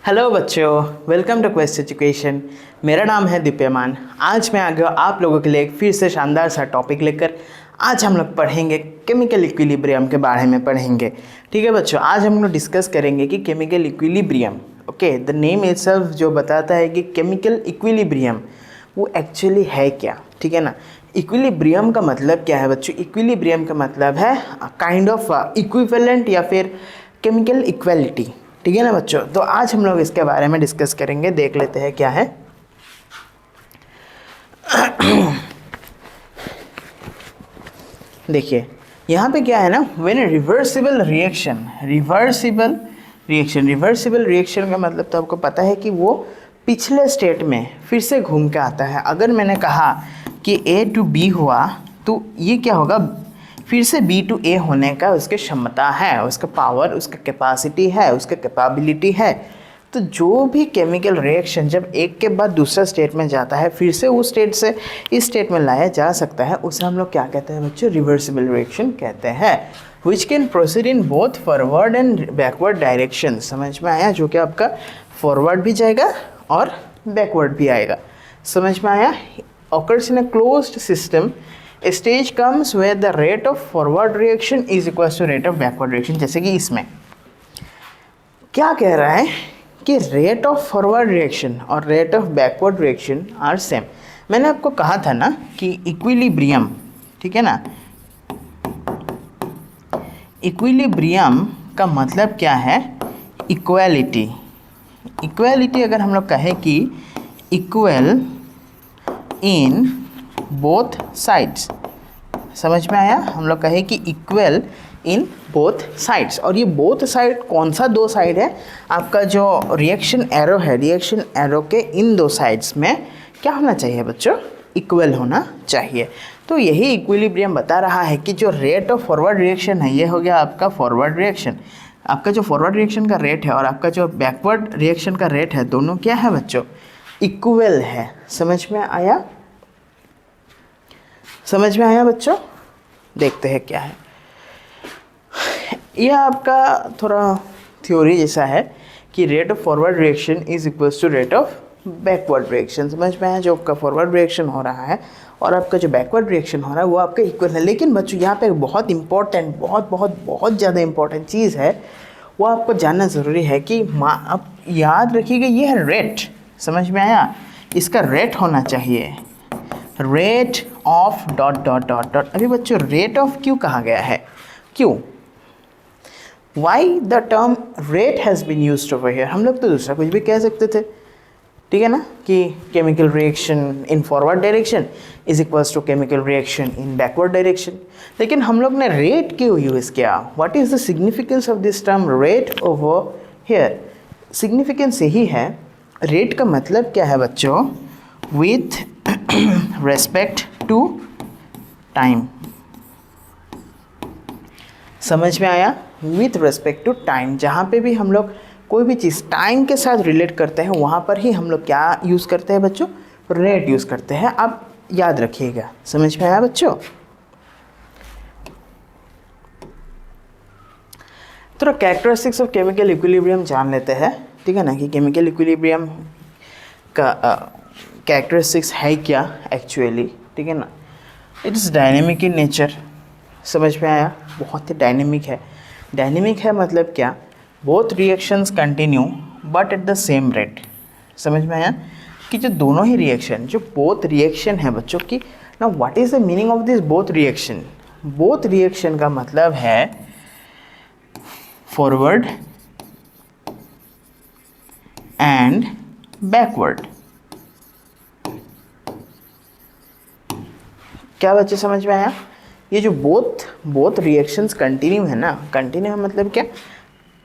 Hello बच्चों, welcome to quest education. मेरा नाम है दिव्यमान। आज मैं आ गया आप लोगों के लिए एक फिर से शानदार सा टॉपिक लेकर। आज हम लोग पढ़ेंगे केमिकल इक्विलिब्रियम के बारे में पढ़ेंगे। ठीक है बच्चों, आज हम लोग डिस्कस करेंगे कि chemical equilibrium, okay, the name itself जो बताता है कि केमिकल इक्विलिब्रियम वो एक्चुअली है क्या। ठीक है ना। इक्विलिब्रियम का मतलब क्या है बच्चों? इक्विलिब्रियम का मतलब है काइंड ऑफ इक्विवेलेंट या फिर केमिकल इक्वालिटी। ठीक है ना बच्चों। तो आज हम लोग इसके बारे में डिस्कस करेंगे। देख लेते हैं क्या है। देखिए यहाँ पे क्या है ना, व्हेन रिवर्सिबल रिएक्शन का मतलब तो आपको पता है कि वो पिछले स्टेट में फिर से घूम के आता है। अगर मैंने कहा कि A to B हुआ तो ये क्या होगा, फिर से B to A होने का उसकी क्षमता है, उसका पावर, उसका कैपेसिटी है, उसका कैपेबिलिटी है। तो जो भी केमिकल रिएक्शन जब एक के बाद दूसरा स्टेट में जाता है, फिर से उस स्टेट से इस स्टेट में लाया जा सकता है, उसे हम लोग क्या कहते हैं बच्चों? रिवर्सिबल रिएक्शन कहते हैं। Which can proceed in both forward and backward direction. समझ में आया? जो कि आपका फॉरवर्ड भी जाएगा और बैकवर्ड भी आएगा। समझ में आया? occurs in a closed system, a stage comes where the rate of forward reaction is equals to rate of backward reaction। जैसे कि इसमें क्या कह रहा है कि रेट ऑफ फॉरवर्ड रिएक्शन और rate of backward reaction are same. मैंने आपको कहा था ना कि इक्विलिब्रियम, ठीक है ना, इक्विलिब्रियम का मतलब क्या है? इक्वालिटी। इक्वालिटी अगर हम लोग कहें कि इक्वल इन बोथ साइड्स, समझ में आया? हम लोग कहें कि इक्वल इन बोथ साइड्स। और ये बोथ साइड कौन सा दो साइड है? आपका जो रिएक्शन एरो है, रिएक्शन एरो के इन दो साइड्स में क्या होना चाहिए बच्चों? इक्वल होना चाहिए। तो यही इक्विलिब्रियम बता रहा है कि जो रेट ऑफ फॉरवर्ड रिएक्शन है, ये हो गया आपका फॉरवर्ड रिएक्शन। आपका जो फॉरवर्ड रिएक्शन का रेट है और आपका जो बैकवर्ड रिएक्शन का रेट है, दोनों क्या है बच्चों? इक्वल है। समझ में आया? समझ में आया बच्चों? देखते हैं क्या है। यह आपका थोड़ा थ्योरी जैसा है कि rate of forward reaction is equals to rate of backward reaction. समझ में आया? जो आपका फॉरवर्ड रिएक्शन हो रहा है और आपका जो बैकवर्ड रिएक्शन हो रहा है वो आपका इक्वल है। लेकिन बच्चों यहाँ पे बहुत इंपॉर्टेंट, बहुत ज़्यादा इंपॉर्टेंट चीज़ है, वो आपको जानना ज़रूरी है कि आप याद रखिएगा, ये है रेट। समझ में आया? इसका रेट होना चाहिए, rate of dot dot dot dot. अभी बच्चों रेट ऑफ क्यों कहा गया है? क्यों? Why the term rate has been used over here. हम लोग तो दूसरा कुछ भी कह सकते थे, ठीक है ना, कि chemical reaction in forward direction is equals to chemical reaction in backward direction. लेकिन हम लोग ने रेट क्यों यूज़ किया? What is the significance of this term rate over here? Significance यही है, रेट का मतलब क्या है बच्चों? With respect to time. समझ में आया? With respect to time. जहाँ पे भी हम लोग कोई भी चीज़ टाइम के साथ रिलेट करते हैं, वहाँ पर ही हम लोग क्या यूज़ करते हैं बच्चों? रेट यूज़ करते हैं। आप याद रखिएगा। समझ में आया बच्चों? तो कैरेक्टरिस्टिक्स ऑफ केमिकल इक्विलिब्रियम जान लेते हैं। ठीक है ना, कि केमिकल इक्विलिब्रियम का कैरेक्टरिस्टिक्स है क्या एक्चुअली। ठीक है ना, it is dynamic in nature. समझ में आया? बहुत ही डायनेमिक है। डायनेमिक है मतलब क्या? Both reactions continue but at the same rate. समझ में आया? कि जो दोनों ही रिएक्शन, जो बोथ रिएक्शन है बच्चों की, ना what is the meaning of this both reaction? Both reaction का मतलब है फॉरवर्ड एंड बैकवर्ड। क्या बच्चे समझ में आया? ये जो बोथ रिएक्शंस कंटिन्यू है ना, कंटिन्यू मतलब क्या?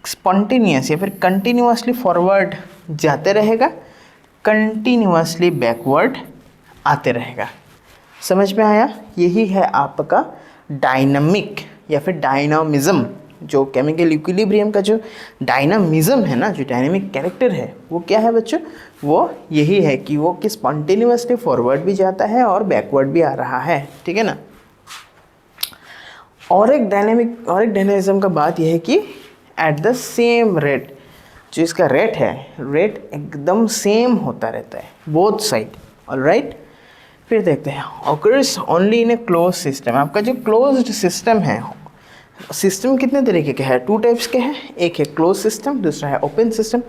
स्पॉन्टेनियस या फिर कंटिन्यूअसली फॉरवर्ड जाते रहेगा, कंटिन्यूअसली बैकवर्ड आते रहेगा। समझ में आया? यही है आपका डायनामिक या फिर डायनामिज्म। जो केमिकल इक्विलिब्रियम का जो डायनामिज्म है ना, जो डायनामिक कैरेक्टर है, वो क्या है बच्चों? वो यही है कि वो कि स्पॉन्टेनियसली फॉरवर्ड भी जाता है और बैकवर्ड भी आ रहा है। ठीक है ना। और एक डायनामिज्म का बात यह है कि एट द सेम रेट जो इसका रेट है, रेट एकदम सेम होता रहता है बोथ साइड। ऑलराइट, फिर देखते हैं occurs only in A close system. आपका जो क्लोज्ड सिस्टम है, सिस्टम कितने तरीके के हैं, 2 टाइप्स के हैं, एक है क्लोज सिस्टम, दूसरा है ओपन सिस्टम।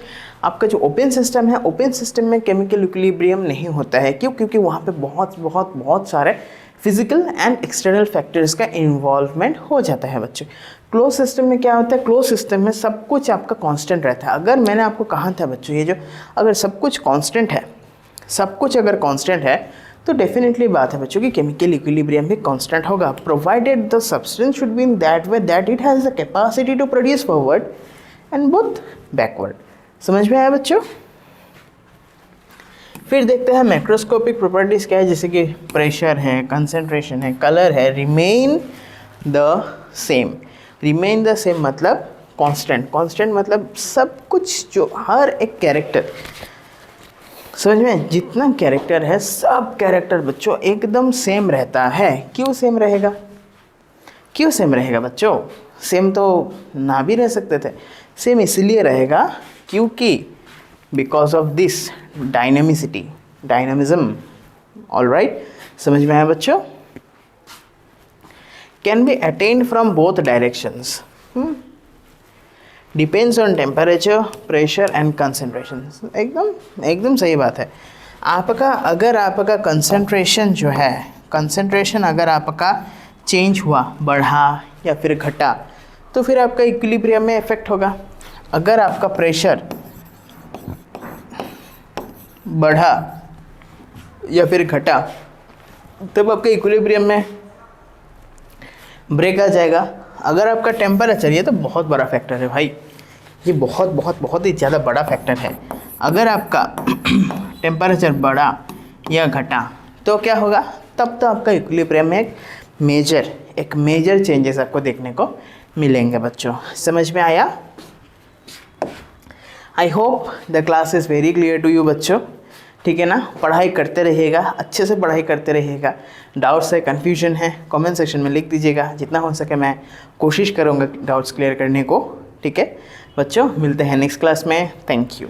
आपका जो ओपन सिस्टम है, ओपन सिस्टम में केमिकल इक्विलिब्रियम नहीं होता है। क्यों? क्योंकि वहाँ पे बहुत सारे फिजिकल एंड एक्सटर्नल फैक्टर्स का इन्वॉल्वमेंट हो जाता है बच्चों। क्लोज सिस्टम में क्या होता है, क्लोज सिस्टम में सब कुछ आपका कांस्टेंट रहता है। अगर मैंने आपको कहा था बच्चों, ये जो अगर सब कुछ कांस्टेंट है, सब कुछ अगर कांस्टेंट है तो डेफिनेटली बात है बच्चों कि केमिकल इक्विलिब्रियम भी कांस्टेंट होगा, provided the substance should be in that way that it has the capacity to produce forward and both backward. समझ में आया बच्चों? फिर देखते हैं मैक्रोस्कोपिक प्रॉपर्टीज़ क्या है, जैसे कि प्रेशर है, कंसंट्रेशन है, कलर है, remain the same. Remain the same मतलब कांस्टेंट, कांस्टेंट मतलब सब कुछ, जो हर एक कैरेक्टर, समझ में, जितना कैरेक्टर है सब कैरेक्टर बच्चों एकदम सेम रहता है। क्यों सेम रहेगा? क्यों सेम रहेगा बच्चों? सेम तो ना भी रह सकते थे। सेम इसलिए रहेगा क्योंकि because of this dynamicity, dynamism. Alright, समझ में आया बच्चों? Can be attend from both directions, depends on temperature, pressure and concentration. एकदम सही बात है। अगर आपका कंसंट्रेशन जो है, कंसंट्रेशन अगर आपका चेंज हुआ, बढ़ा या फिर घटा, तो फिर आपका इक्विलिब्रियम में इफेक्ट होगा। अगर आपका प्रेशर बढ़ा या फिर घटा, तब आपके इक्विलिब्रियम में ब्रेक आ जाएगा। अगर आपका टेम्परेचर, ये तो बहुत बड़ा फैक्टर है भाई, ये बहुत ही ज़्यादा बड़ा फैक्टर है। अगर आपका टेम्परेचर बढ़ा या घटा तो क्या होगा, तब तो आपका इक्विलिब्रियम में एक मेजर चेंजेस आपको देखने को मिलेंगे बच्चों। समझ में आया? I hope the class is very clear to you बच्चों। ठीक है ना? पढ़ाई करते रहिएगा, अच्छे से पढ़ाई करते रहिएगा। डाउट्स है, कन्फ्यूजन है, कमेंट सेक्शन में लिख दीजिएगा। जितना हो सके मैं कोशिश करूँगा डाउट्स क्लियर करने को। ठीक है बच्चों, मिलते हैं नेक्स्ट क्लास में। Thank you.